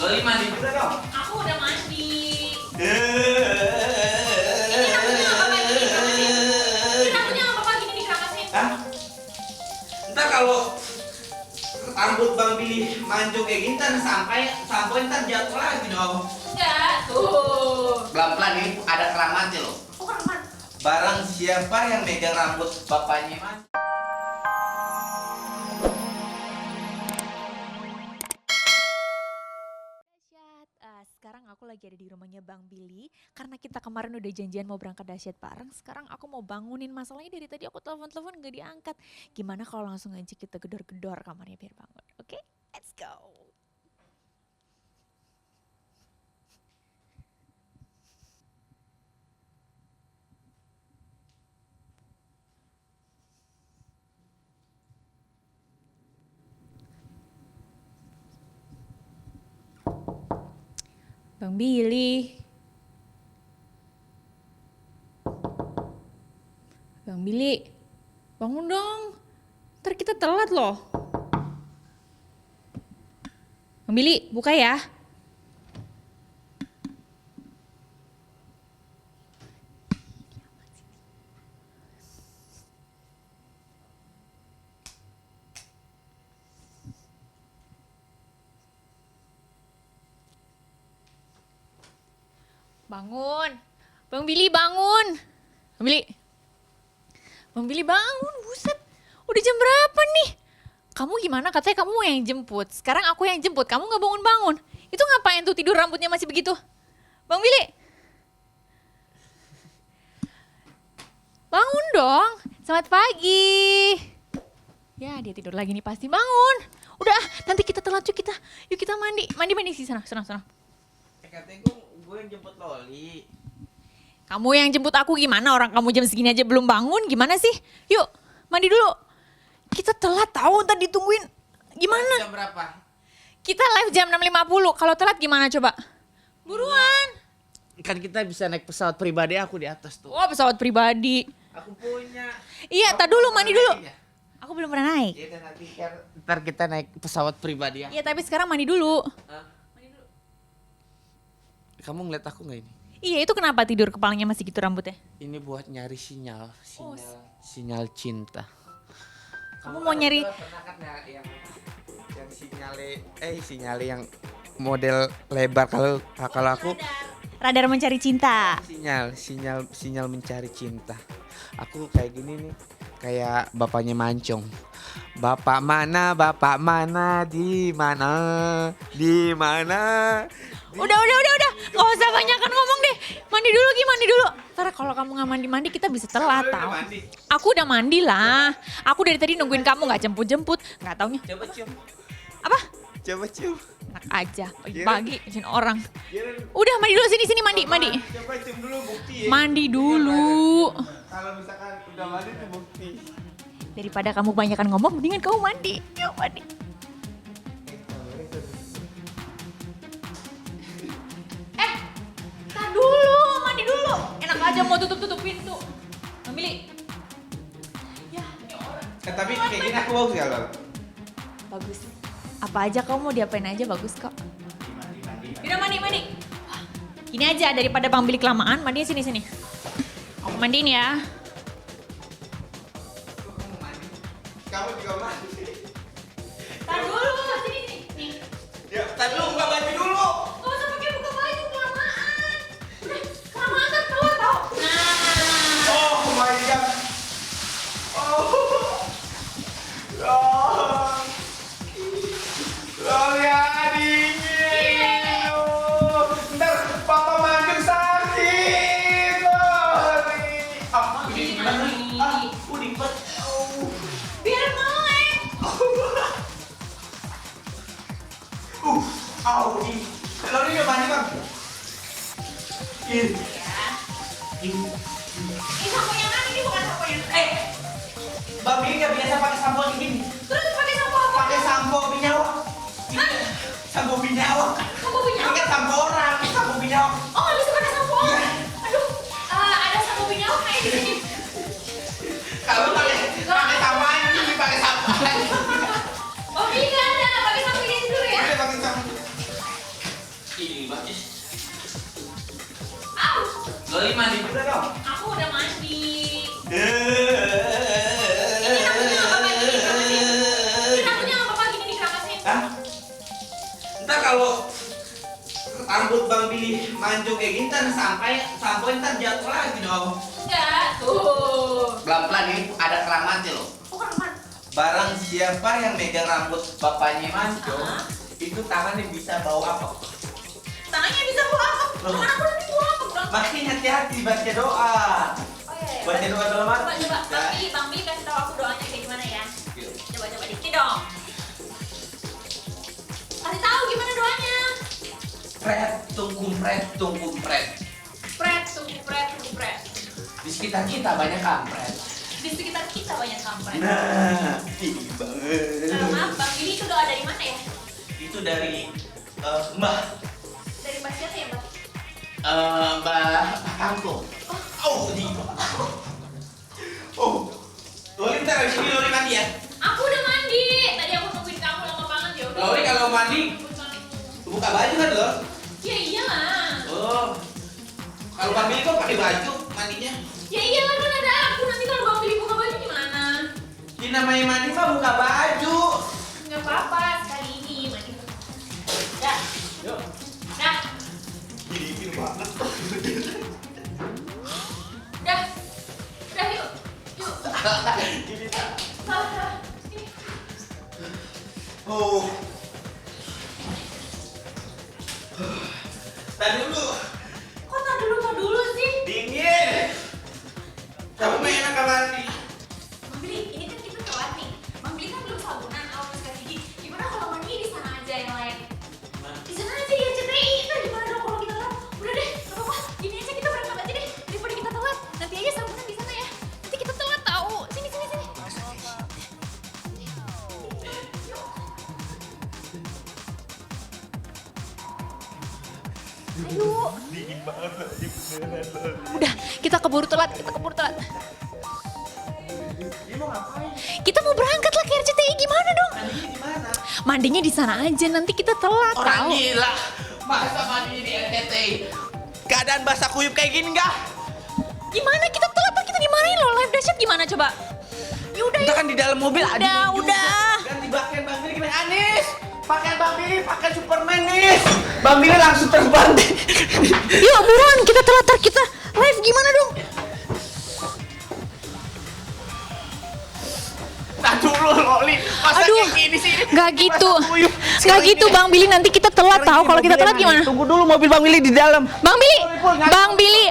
Loli mandi juga dong. Aku udah mandi. Ini Rambutnya nggak apa-apa gini dikerapasin. Hah? Ntar kalau rambut Bang Billy mancung kayak gini ntar sampai ntar jatuh lagi dong. Enggak, tuh. Pelan-pelan nih, ada keramatnya loh. Oh, keramat. Barang siapa yang megang rambut bapaknya Mas? Sekarang aku lagi ada di rumahnya Bang Billy. Karena kita kemarin udah janjian mau berangkat dahsyat bareng. Sekarang aku mau bangunin, masalahnya dari tadi aku telepon-telepon gak diangkat. Gimana kalau langsung aja kita gedor-gedor kamarnya biar bangun. Oke, let's go. Bang Billy. Bang Billy, bangun dong. Ntar kita telat loh. Bang Billy, buka ya. Bangun. Bang Billy bangun. Bang Billy. Bang Billy bangun, buset. Udah jam berapa nih? Kamu gimana? Katanya kamu yang jemput. Sekarang aku yang jemput, kamu gak bangun-bangun. Itu ngapain tuh tidur rambutnya masih begitu? Bang Billy. Bangun dong. Selamat pagi. Ya dia tidur lagi nih pasti bangun. Udah nanti kita telat yuk kita mandi. Mandi sih sana. Katanya gue yang jemput Loli. Kamu yang jemput aku gimana? Orang kamu jam segini aja belum bangun, gimana sih? Yuk, mandi dulu. Kita telat tahu, tadi ditungguin. Gimana? Jam berapa? Kita live jam 6.50, kalau telat gimana coba? Buruan. Kan kita bisa naik pesawat pribadi aku di atas tuh. Oh, pesawat pribadi. Aku punya. Iya, tak dulu mandi dulu. Aku belum pernah naik. Iya, nanti ntar kita naik pesawat pribadi ya. Iya, tapi sekarang mandi dulu. Kamu ngeliat aku nggak ini? Iya, itu kenapa tidur kepalanya masih gitu rambutnya? Ini buat nyari sinyal cinta. Kamu mau nyari? Pernah kan yang sinyale yang model lebar kalau aku Radar mencari cinta. sinyal mencari cinta. Aku kayak gini nih, kayak bapaknya Mancong. Bapak mana, di mana? Udah. Gak usah banyakan ngomong deh. Mandi dulu. Ntar kalau kamu gak mandi kita bisa telat tau. Aku udah mandi lah. Aku dari tadi nungguin kamu gak jemput. Gak taunya. Coba cium. Apa? Coba cium. Enak aja. Pagi-pagi izin orang. Udah mandi dulu sini mandi. Coba cium dulu bukti ya. Mandi dulu. Kalau misalkan udah mandi tuh bukti. Daripada kamu banyakan ngomong, mendingan kamu mandi. Yuk mandi. Tar dulu, mandi dulu. Enak aja mau tutup pintu. Ambil. Ya, ini orang. Tapi kayak gini aku bagus gak lo? Bagus. Apa aja kamu mau diapain aja bagus kok. Udah mandi. Wah, gini aja daripada Bang Billy kelamaan, mandinya sini. Aku mandiin ya. Kamu juga mandi. Tar dulu, sini. Nih. Ya, tadi lu buka baju dulu. Gak usah pakai buka baju, kelamaan. Udah, kelamaan kan keluar tau. Nah. Oh my god. Oh. Lihat dingin. Ntar papa mancung sakit. Loli. Uding banget. Biar melek. Uding. Loli udah mandi bang. Ini sampo yang mana? Ini bukan sampo yang... Bang Billy nggak biasa pakai sampo kayak gini. Terus pakai sampo apa? Pakai sampo binyawa. Sampo binyawa. Sampo binyawa? Pakai sampo orang. Sampo binyawa. Oh, nggak bisa pakai sampo orang? Iya. Aduh, ada sampo binyawa kayak di sini. Kalau pakai sampo aja, pakai sampo aja. Oh, ini nggak ada. Pakai sampo ini dulu ya. Udah pakai sampo. Loli mandi juga dong. Aku udah mandi. Ini rambutnya nggak apa-apa gini dikeramasin. Ini rambutnya nggak apa-apa gini dikeramasin. Hah? Ntar kalau rambut Bang Billy mancung kayak gini ntar sampai ntar jatuh lagi dong. Enggak, tuh. Pelan-pelan ini ada keramatnya loh. Oh, keramat. Barang siapa yang megang rambut bapaknya mancung, Aha. itu tangannya bisa bau apa? Tangannya bisa bawa apa? Loh. Tangan aku nanti bawa apa, Bang? Makanya hati-hati baca doa. Oh iya, iya. Baca doa dalam Coba, hati. coba. Ya. Bang Billy kasih tahu aku doanya kayak gimana ya. Yuk. Coba dikti dong. Kasih tahu gimana doanya. Pret, tungkum pret, tungkum pret. Pret, tunggu pret, tunggu pret. Di sekitar kita banyak kampret. Di sekitar kita banyak kampret. Nah, ini banget. Maaf, Bang Billy itu doa dari mana ya? Itu dari Mbah Dari Mbak siapa ya, Mbak? Mbah Kangkung. Oh, di. Oh. Loli bentar habis ini Loli mandi ya. Aku udah mandi. Tadi aku nungguin kamu lama banget ya udah. Loli kalau mandi buka baju kan lo? Ya iyalah. Oh. Kalau Bang Billy kok pakai baju mandinya? Ya iyalah kan ada aku. Nanti kalau Bang Billy buka baju gimana? Ini namanya mandi mah buka baju. Enggak apa-apa, sekali ini mandi. Dah, Yuk. dah, Dingin banget. dah. Dah yuk. Yuk. Gini tak. Salah. Sini. Oh. Tadi dulu. Kok tak dulu sih? Dingin. Kamu main enak mandi. Bang Billy, ini kan kita telat nih. Bang Billy kan belum sabunan, awal sikat gigi. Gimana kalau mandi di sana aja yang lain? Di sana aja di RCTI. Itu gimana dong kalau kita telat? Udah deh, nggak apa-apa. Gini aja kita berangkat aja deh. Daripada kita telat. Nanti aja sabunan di sana ya. Nanti kita telat tahu. Sini, sini, sini. Ayo. Dingin banget lagi beneran. Udah, kita keburu telat, kita keburu telat. Ini mau ngapain? Kita mau berangkat lah ke RCTI, gimana dong? Mandinya di mana? Mandinya di sana aja, nanti kita telat Orang tahu. gila. Masa mandi di RCTI? Keadaan basah kuyup kayak gini enggak? Gimana kita telat, Pak? Kita dimarahin loh, live dahsyat gimana coba? Yaudah, Kita yuk. kan di dalam mobil Udah, Adi juga. udah. Ganti pakaian Bang Billy gimana? Anis, pakaian Bang Billy pakai Superman nih. Bang Billy langsung terbang. Yuk buruan, kita telat, ntar kita live gimana dong? Nah dulu Loli, masa Aduh, kayak gini sih? Nggak gitu, Basah kuyup. nggak Sekarang gitu ini- Bang Billy, nanti kita telat Sekarang tahu. ini Kalau kita mobilnya telat mana? gimana? Tunggu dulu mobil Bang Billy di dalam. Bang Billy,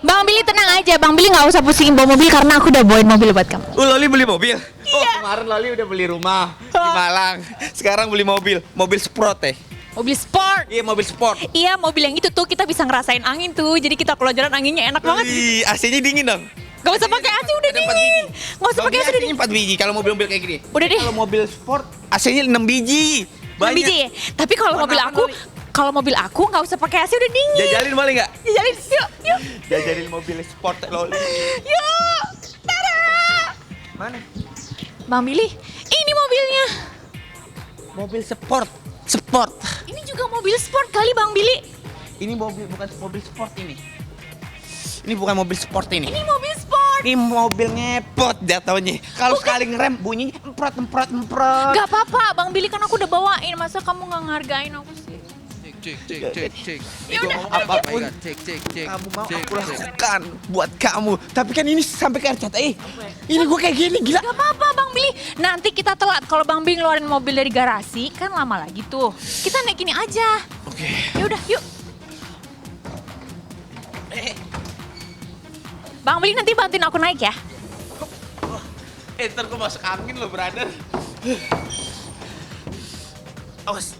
Bang Billy tenang aja. Bang Billy nggak usah pusingin bawa mobil karena aku udah bawain mobil buat kamu. Loli beli mobil? Oh kemarin Loli udah beli rumah di Malang. Sekarang beli mobil Sprott teh. Mobil sport. Iya mobil sport. Iya, mobil yang itu tuh kita bisa ngerasain angin tuh. Jadi kita kalau jalan anginnya enak banget. Wih, AC-nya dingin dong. Gak usah pakai AC udah Ada 4 dingin. biji. Gak usah pakai AC udah AC-nya dingin. 4 biji kalau mobil-mobil kayak gini. Udah deh. Kalau mobil sport AC-nya 6 biji. 6 biji ya? Tapi kalau Warna mobil apa, aku, Loli? kalau mobil aku nggak usah pakai AC udah dingin. Jajalin boleh nggak? Jajalin, yuk, yuk, Jajalin mobil sport Loli. yuk. Tada. Mana? Bang Billy, ini mobilnya. Mobil sport. Sport. Ini juga mobil sport kali Bang Billy. Ini mobil bukan mobil sport ini. Ini bukan mobil sport ini. Ini mobil sport. Ini mobil ngepot jatuhnya. Kalau sekali ngerem bunyinya emprot. Gak apa-apa, Bang Billy kan aku udah bawain. Masa kamu nggak ngargain aku sih? Cek. Ya udah, apapun Cek. kamu mau aku lakukan buat kamu. Tapi kan ini sampai ke RCTI. Ini gue kayak gini gila. Gak apa-apa Bang Billy. Nanti kita telat. Kalau Bang Billy ngeluarin mobil dari garasi, kan lama lagi tuh. Kita naik ini aja. Oke. Ya udah, yuk. Bang Billy nanti bantuin aku naik ya. Ntar gue masuk angin loh brother. Awas.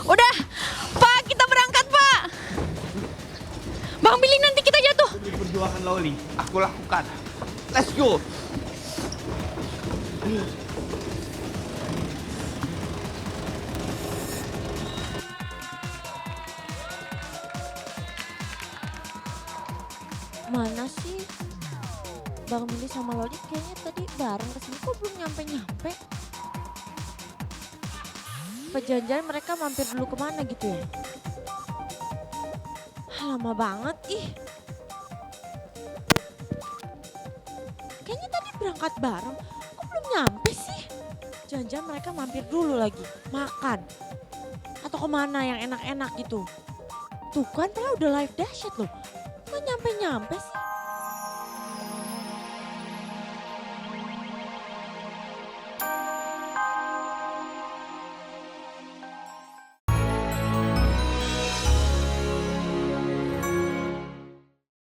Udah, Pak, kita berangkat, Pak. Bang Billy nanti kita jatuh. Demi perjuangan Loli, aku lakukan. Let's go. Mana sih? Bang Billy sama Loli kayaknya tadi bareng kesini kok belum nyampe-nyampe. Apa jangan-jangan mereka mampir dulu kemana gitu ya? Lama banget ih. Kayaknya tadi berangkat bareng, kok belum nyampe sih? Jangan-jangan mereka mampir dulu lagi, makan. Atau kemana yang enak-enak gitu. Tuh kan padahal udah live dahsyat loh. Kok nyampe-nyampe sih?